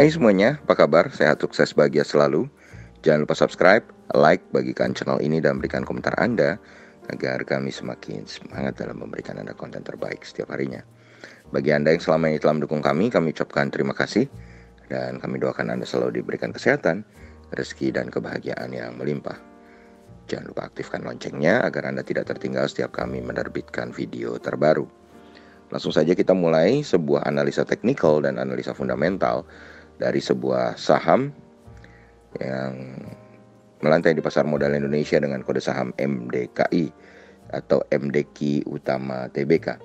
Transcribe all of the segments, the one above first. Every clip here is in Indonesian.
Hai semuanya, apa kabar? Sehat, sukses, bahagia selalu. Jangan lupa subscribe, like, bagikan channel ini dan berikan komentar Anda agar kami semakin semangat dalam memberikan Anda konten terbaik setiap harinya. Bagi Anda yang selama ini telah mendukung kami ucapkan terima kasih dan kami doakan Anda selalu diberikan kesehatan, rezeki, dan kebahagiaan yang melimpah. Jangan lupa aktifkan loncengnya agar Anda tidak tertinggal setiap kami menerbitkan video terbaru. Langsung saja kita mulai sebuah analisa teknikal dan analisa fundamental dari sebuah saham yang melantai di pasar modal Indonesia dengan kode saham MDKI atau MDKI Utama Tbk.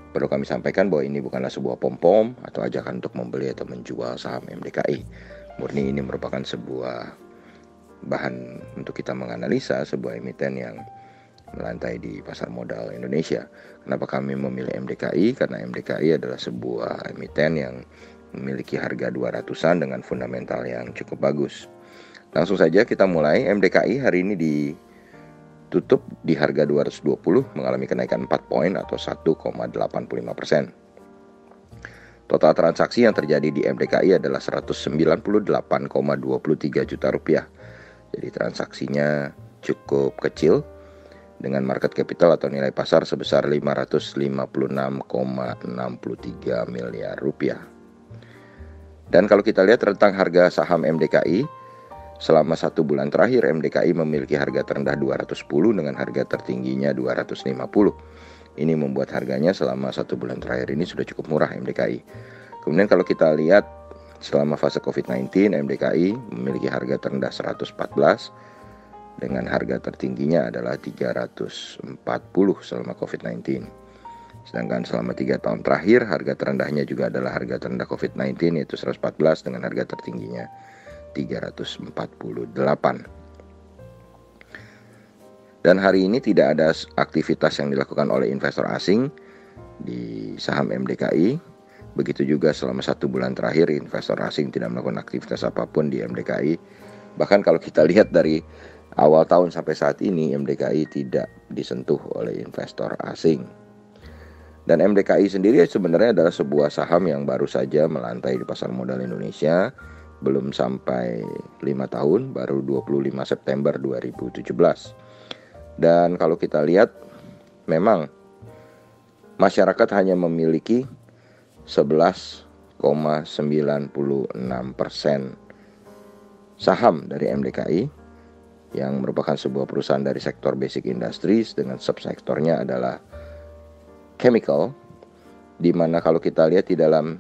Perlu kami sampaikan bahwa ini bukanlah sebuah pom-pom atau ajakan untuk membeli atau menjual saham MDKI. Murni ini merupakan sebuah bahan untuk kita menganalisa sebuah emiten yang melantai di pasar modal Indonesia. Kenapa kami memilih MDKI? Karena MDKI adalah sebuah emiten yang memiliki harga 200-an dengan fundamental yang cukup bagus. Langsung saja kita mulai. MDKI hari ini ditutup di harga 220, mengalami kenaikan 4 poin atau 1,85%. Total transaksi yang terjadi di MDKI adalah 198,23 juta rupiah. Jadi transaksinya cukup kecil dengan market capital atau nilai pasar sebesar 556,63 miliar rupiah. Dan kalau kita lihat tentang harga saham MDKI, selama 1 bulan terakhir MDKI memiliki harga terendah 210 dengan harga tertingginya 250. Ini membuat harganya selama 1 bulan terakhir ini sudah cukup murah MDKI. Kemudian kalau kita lihat selama fase COVID-19, MDKI memiliki harga terendah 114 dengan harga tertingginya adalah 340 selama COVID-19. Sedangkan selama 3 tahun terakhir harga terendahnya juga adalah harga terendah COVID-19 yaitu 114 dengan harga tertingginya 348. Dan hari ini tidak ada aktivitas yang dilakukan oleh investor asing di saham MDKI. Begitu juga selama 1 bulan terakhir investor asing tidak melakukan aktivitas apapun di MDKI. Bahkan kalau kita lihat dari awal tahun sampai saat ini MDKI tidak disentuh oleh investor asing. Dan MDKI sendiri sebenarnya adalah sebuah saham yang baru saja melantai di pasar modal Indonesia. Belum sampai 5 tahun, baru 25 September 2017. Dan kalau kita lihat, memang masyarakat hanya memiliki 11,96% saham dari MDKI yang merupakan sebuah perusahaan dari sektor basic industries dengan subsektornya adalah chemical, di mana kalau kita lihat di dalam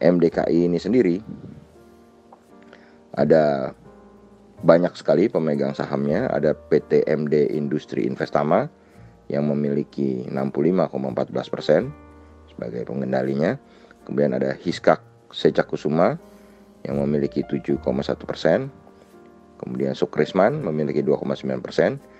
MDKI ini sendiri ada banyak sekali pemegang sahamnya. Ada PT MD Industri Investama yang memiliki 65,14% sebagai pengendalinya. Kemudian ada Hiskak Secakusuma yang memiliki 7,1%. Kemudian Sukrisman memiliki 2,9%.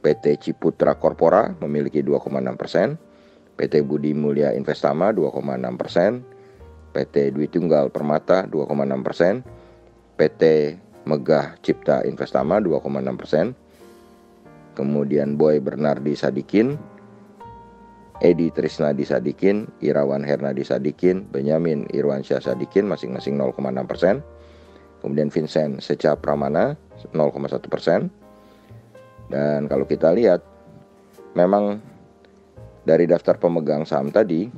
PT Ciputra Corpora memiliki 2,6%, PT Budi Mulya Investama 2,6%, PT Dwi Tunggal Permata 2,6%, PT Megah Cipta Investama 2,6%, kemudian Boy Bernardi Sadikin, Edi Trisnadi Sadikin, Irawan Hernadi Sadikin, Benyamin Irwansyah Sadikin masing-masing 0,6%, kemudian Vincent Seca Pramana 0,1%. Dan kalau kita lihat, memang dari daftar pemegang saham tadi,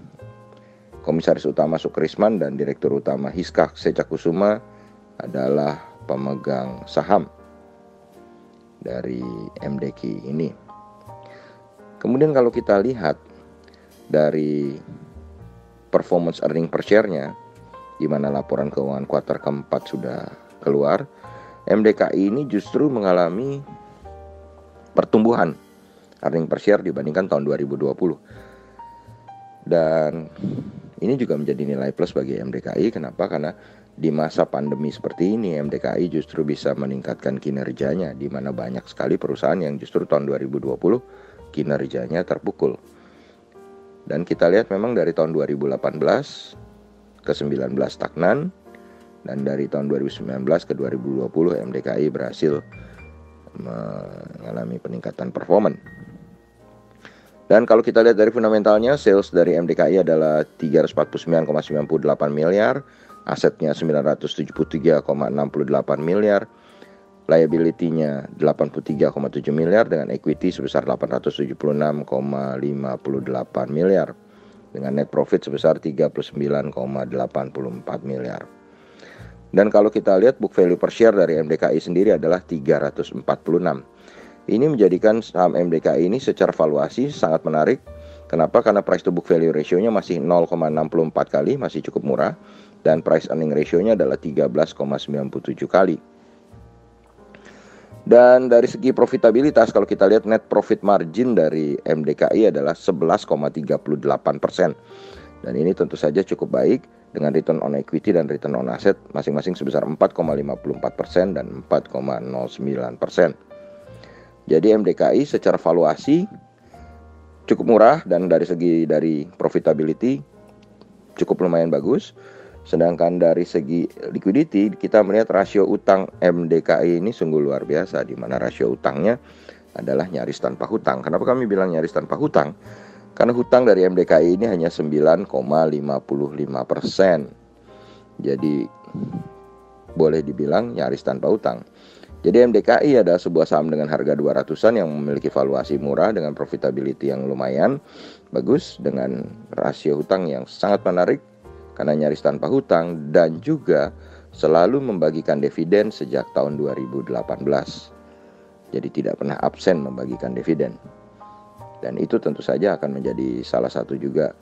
Komisaris Utama Sukrisman dan Direktur Utama Hiskak Secakusuma adalah pemegang saham dari MDKI ini. Kemudian kalau kita lihat dari performance earning per share-nya, di mana laporan keuangan kuartal keempat sudah keluar, MDKI ini justru mengalami pertumbuhan earning per share dibandingkan tahun 2020. Dan ini juga menjadi nilai plus bagi MDKI. Kenapa? Karena di masa pandemi seperti ini MDKI justru bisa meningkatkan kinerjanya, di mana banyak sekali perusahaan yang justru tahun 2020 kinerjanya terpukul. Dan kita lihat memang dari tahun 2018 ke 19 stagnan, dan dari tahun 2019 ke 2020 MDKI berhasil mengalami peningkatan performan. Dan kalau kita lihat dari fundamentalnya, sales dari MDKI adalah 349,98 miliar asetnya 973,68 miliar, liability-nya 83,7 miliar dengan equity sebesar 876,58 miliar dengan net profit sebesar 39,84 miliar. Dan kalau kita lihat book value per share dari MDKI sendiri adalah 346. Ini menjadikan saham MDKI ini secara valuasi sangat menarik. Kenapa? Karena price to book value ratio-nya masih 0,64 kali, masih cukup murah, dan price earning ratio-nya adalah 13,97 kali. Dan dari segi profitabilitas, kalau kita lihat net profit margin dari MDKI adalah 11,38%. Dan ini tentu saja cukup baik dengan return on equity dan return on asset masing-masing sebesar 4,54% dan 4,09%. Jadi MDKI secara valuasi cukup murah dan dari profitability cukup lumayan bagus. Sedangkan dari segi liquidity kita melihat rasio utang MDKI ini sungguh luar biasa, di mana rasio utangnya adalah nyaris tanpa hutang. Kenapa kami bilang nyaris tanpa hutang? Karena hutang dari MDKI ini hanya 9,55%. Jadi boleh dibilang nyaris tanpa hutang. Jadi MDKI adalah sebuah saham dengan harga 200-an yang memiliki valuasi murah dengan profitability yang lumayan bagus dengan rasio hutang yang sangat menarik karena nyaris tanpa hutang dan juga selalu membagikan dividen sejak tahun 2018. Jadi tidak pernah absen membagikan dividen. Dan itu tentu saja akan menjadi salah satu juga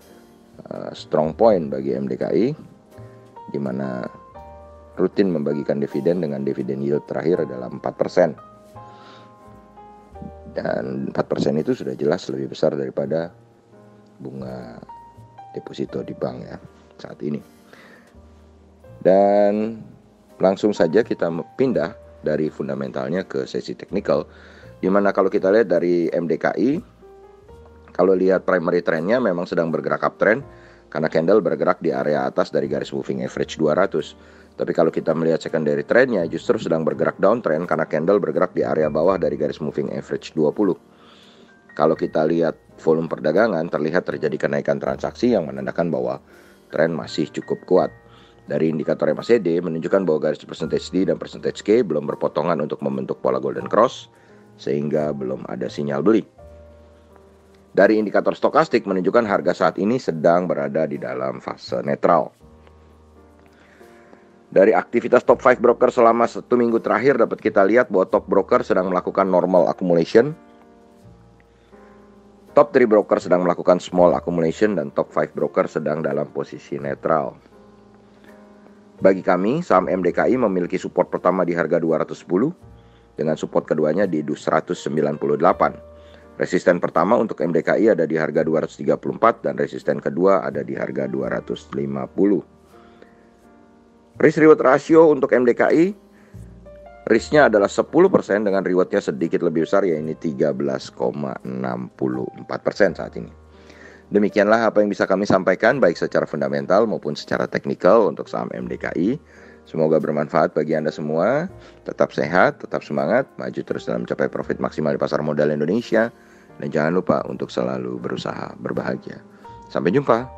strong point bagi MDKI, di mana rutin membagikan dividen dengan dividen yield terakhir adalah 4%. Dan 4% itu sudah jelas lebih besar daripada bunga deposito di bank ya saat ini. Dan langsung saja kita pindah dari fundamentalnya ke sesi teknikal, di mana kalau kita lihat dari MDKI, kalau lihat primary trendnya memang sedang bergerak uptrend karena candle bergerak di area atas dari garis moving average 200. Tapi kalau kita melihat secondary trendnya justru sedang bergerak downtrend karena candle bergerak di area bawah dari garis moving average 20. Kalau kita lihat volume perdagangan, terlihat terjadi kenaikan transaksi yang menandakan bahwa tren masih cukup kuat. Dari indikator MACD menunjukkan bahwa garis percentage D dan percentage K belum berpotongan untuk membentuk pola golden cross, sehingga belum ada sinyal beli. Dari indikator stokastik menunjukkan harga saat ini sedang berada di dalam fase netral. Dari aktivitas top 5 broker selama 1 minggu terakhir dapat kita lihat bahwa top broker sedang melakukan normal accumulation, top 3 broker sedang melakukan small accumulation, dan top 5 broker sedang dalam posisi netral. Bagi kami, saham MDKI memiliki support pertama di harga 210 dengan support keduanya di 198. Resisten pertama untuk MDKI ada di harga 234 dan resisten kedua ada di harga 250. Risk reward ratio untuk MDKI, risknya adalah 10% dengan rewardnya sedikit lebih besar, yaitu 13,64% saat ini. Demikianlah apa yang bisa kami sampaikan baik secara fundamental maupun secara teknikal untuk saham MDKI. Semoga bermanfaat bagi Anda semua. Tetap sehat, tetap semangat, maju terus dalam mencapai profit maksimal di pasar modal Indonesia. Dan jangan lupa untuk selalu berusaha berbahagia. Sampai jumpa.